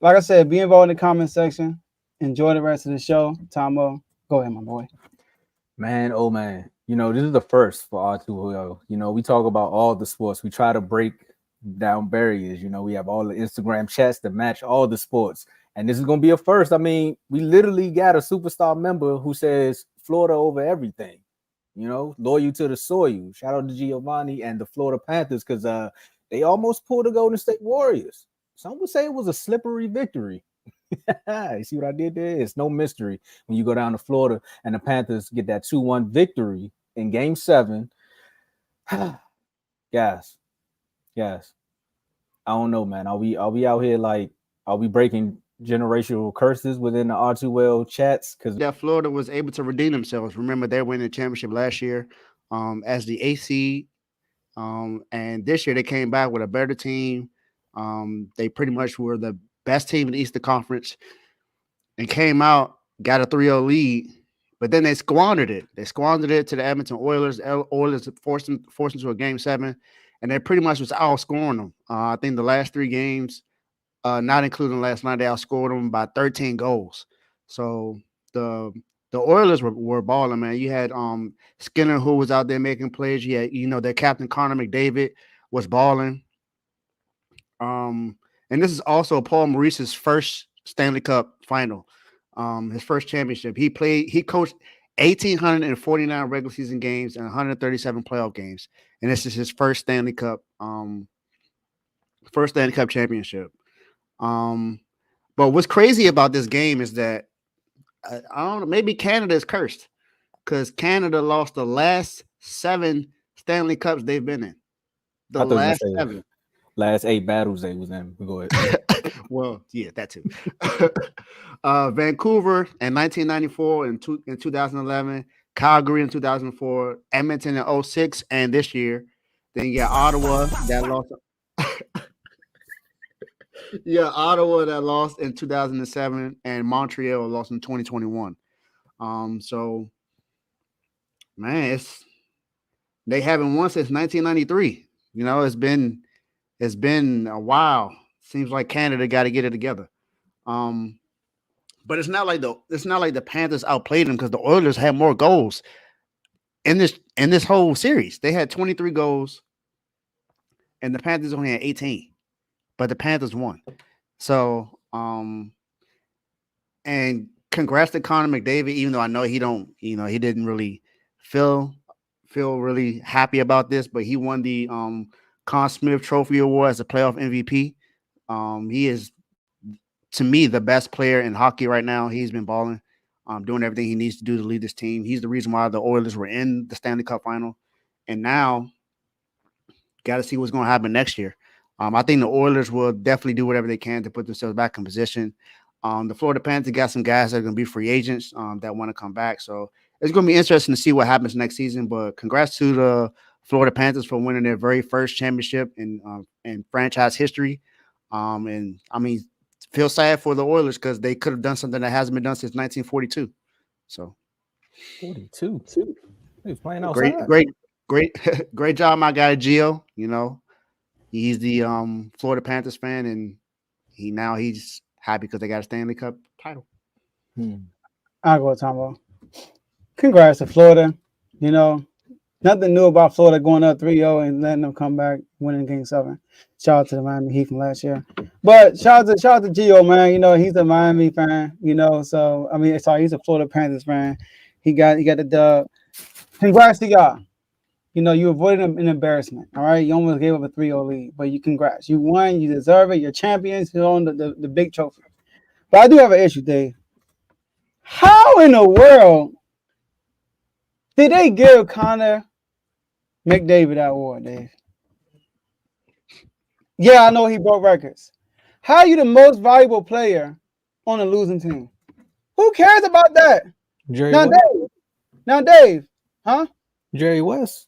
like I said, be involved in the comment section. Enjoy the rest of the show. Tomo, go ahead, my boy. Man, oh man, this is the first for R2O. We talk about all the sports. We try to break down barriers. We have all the Instagram chats that match all the sports, and this is gonna be a first. I mean, we literally got a superstar member who says Florida over everything. Loyal to the soil. Shout out to Giovanni and the Florida Panthers because they almost pulled the Golden State Warriors. Some would say it was a slippery victory. You see what I did there? It's no mystery when you go down to Florida and the Panthers get that 2-1 victory in Game 7. Guys, I don't know, man. Are we out here are we breaking generational curses within the R2L chats? Because that Florida was able to redeem themselves. Remember, they won the championship last year as the AC. And this year they came back with a better team. They pretty much were the best team in the Eastern Conference and came out, got a 3-0 lead, but then they squandered it. They squandered it to the Edmonton Oilers. Oilers forced them to a Game 7, and they pretty much was outscoring them. I think the last 3 games, not including last night, they outscored them by 13 goals. So the Oilers were balling, man. You had Skinner, who was out there making plays. You had, their captain Connor McDavid was balling. And this is also Paul Maurice's first Stanley Cup final, his first championship. He coached 1,849 regular season games and 137 playoff games, and this is his first Stanley Cup championship. But what's crazy about this game is that I don't know, maybe Canada is cursed because Canada lost the last 7 Stanley Cups they've been in. The last 7. Last 8 battles they was in. Go ahead. Well, yeah, that too. Vancouver in 1994 and 2011, Calgary in 2004, Edmonton in 2006, and this year. Then you got Ottawa that lost. Ottawa that lost in 2007, and Montreal lost in 2021. So, man, they haven't won since 1993. It's been a while. Seems like Canada got to get it together. But it's not like the Panthers outplayed them because the Oilers had more goals in this whole series. They had 23 goals, and the Panthers only had 18. But the Panthers won. So, and congrats to Connor McDavid, even though I know he didn't really feel really happy about this, but he won the Conn Smythe Trophy Award as a playoff MVP. He is, to me, the best player in hockey right now. He's been balling, doing everything he needs to do to lead this team. He's the reason why the Oilers were in the Stanley Cup final. And now, got to see what's going to happen next year. I think the Oilers will definitely do whatever they can to put themselves back in position. The Florida Panthers got some guys that are going to be free agents that want to come back. So it's going to be interesting to see what happens next season. But congrats to the Florida Panthers for winning their very first championship in franchise history. And I mean, feel sad for the Oilers because they could have done something that hasn't been done since 1942. So 42 too. He was playing outside. Great job, my guy Gio. He's the Florida Panthers fan, and he's happy because they got a Stanley Cup title. I'll go, Tomo. Congrats to Florida. Nothing new about Florida going up 3-0 and letting them come back, winning Game 7. Shout out to the Miami Heat from last year. But shout out to Gio, man. He's a Miami fan, so I mean, sorry, he's a Florida Panthers fan. He got the dub. Congrats to y'all. You avoided an embarrassment. All right. You almost gave up a 3-0 lead, but congrats. You won, you deserve it, you're champions, you own the big trophy. But I do have an issue, Dave. How in the world did they give Connor McDavid that award, Dave? Yeah, I know he broke records. How are you the most valuable player on a losing team? Who cares about that? Now, Dave, huh? Jerry West.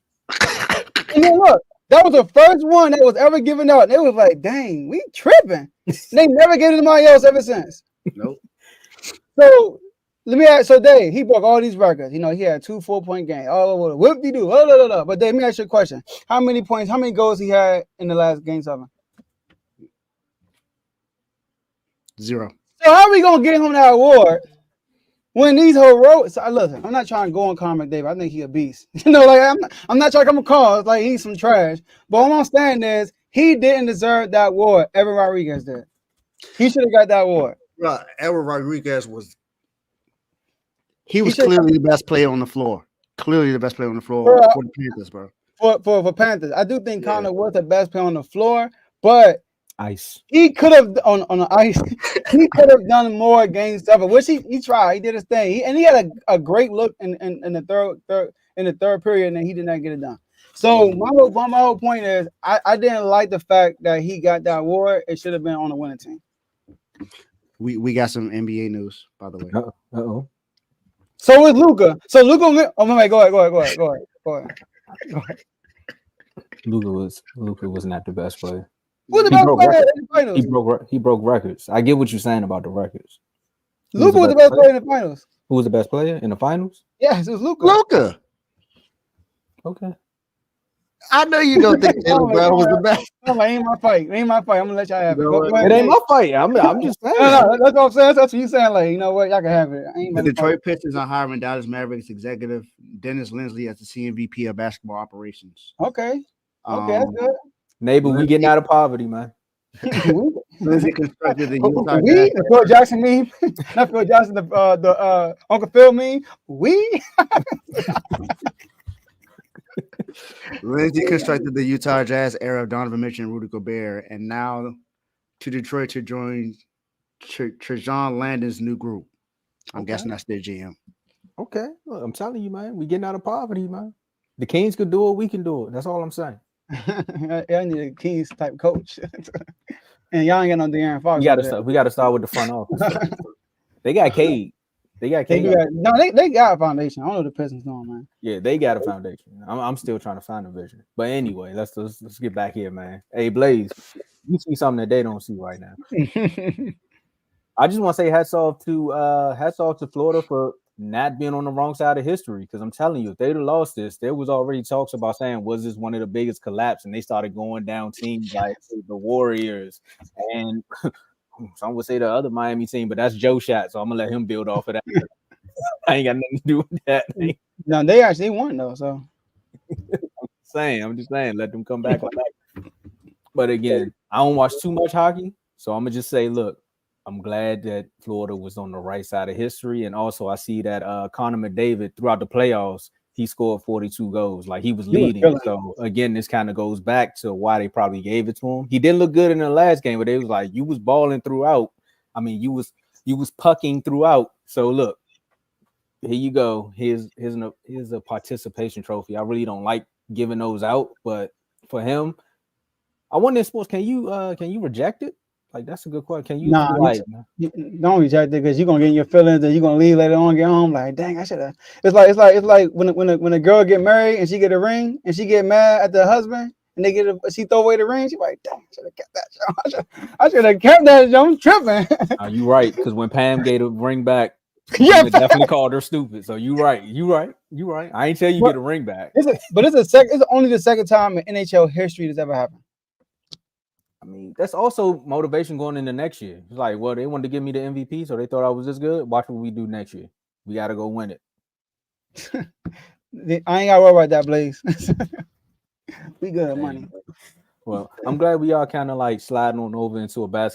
And then look, that was the first one that was ever given out. And it was like, dang, we tripping. They never gave it to somebody else ever since. Nope. So let me ask. So Dave, he broke all these records. He had 2 4-point games. Oh, whoop-de-doo. But Dave, let me ask you a question. How many goals he had in the last Game 7? 0. So how are we gonna get him that award when these whole roads? So, listen, I'm not trying to go on Conor McDavid. I think he a beast. Like I'm not trying to come across like he's some trash. But what I'm saying is he didn't deserve that award. Evan Rodriguez did. He should have got that award. Bro, Edward Rodriguez was clearly the best player on the floor. Clearly the best player on the floor for the Panthers, bro. For Panthers, I do think Conor was the best player on the floor, but ice. He could have on the ice. He could have done more against Seven, which he tried. He did his thing. He had a great look in the third period, and then he did not get it done. So my whole point is, I didn't like the fact that he got that award. It should have been on the winning team. We got some NBA news, by the way. Uh-oh. So is Luka. So Luka. Oh my, go ahead. Luka was not the best player. Who's the best player in the finals? He broke records. I get what you're saying about the records. Luka was the best player in the finals. Who was the best player in the finals? Yes, it was Luka. Luka. Okay. I know you don't think Jaylen Brown was the best. No, it ain't my fight. I'm gonna let y'all have it. It ain't my fight. I'm just saying. No, that's what I'm saying. That's what you saying. Like, you know what? Y'all can have it. The Detroit Pistons are hiring Dallas Mavericks executive Dennis Linsley as the CMVP of basketball operations. Okay, that's good. Neighbor, we getting out of poverty, man. Lindsay constructed the Utah Jazz. Phil Jackson meme. Not Phil Jackson. The Uncle Phil meme. Lindsay constructed the Utah Jazz era of Donovan Mitchell and Rudy Gobert, and now to Detroit to join Trajan Landon's new group. I'm guessing that's their GM. Okay, look, I'm telling you, man, we getting out of poverty, man. The Kings could do it, we can do it. That's all I'm saying. I need a Kings type coach, and y'all ain't got no De'Aaron Fox. We got to start with the front office. They got Cade. They got a foundation. I don't know what the Pistons doing, man. Yeah, they got a foundation. I'm still trying to find a vision. But anyway, let's get back here, man. Hey, Blaze, you see something that they don't see right now. I just want to say hats off to Florida for not being on the wrong side of history. Because I'm telling you, if they'd have lost this, there was already talks about saying, was this one of the biggest collapse? And they started going down teams like the Warriors and some would say the other Miami team, but that's Joe Shot, so I'm gonna let him build off of that. I ain't got nothing to do with that. No, they actually won though. So I'm just saying, let them come back like that. But again, I don't watch too much hockey, so I'm gonna just say, look, I'm glad that Florida was on the right side of history, and also I see that Connor McDavid throughout the playoffs, he scored 42 goals, like he was leading. So again, this kind of goes back to why they probably gave it to him. He didn't look good in the last game, but they was like, you was balling throughout. I mean, you was pucking throughout. So look, here you go. Here's a participation trophy. I really don't like giving those out, but for him, I wonder in sports, can you reject it? Like, that's a good question. Can you don't reject it because you're gonna get in your feelings and you're gonna leave later on, get home like, dang, I should have. It's like when a girl get married and she get a ring and she get mad at the husband and she throw away the ring. She like, dang, I should have kept that. I should have kept that. I'm tripping. You right, because when Pam gave the ring back, yeah, definitely called her stupid. So you right. I ain't tell you get a ring back. It's only the second time in NHL history that's ever happened. I mean, that's also motivation going into next year. It's like, well, they wanted to give me the MVP, so they thought I was this good. Watch what we do next year. We got to go win it. I ain't got to worry about that, Blaze. We good at money. Well, I'm glad we all kind of like sliding on over into a basketball.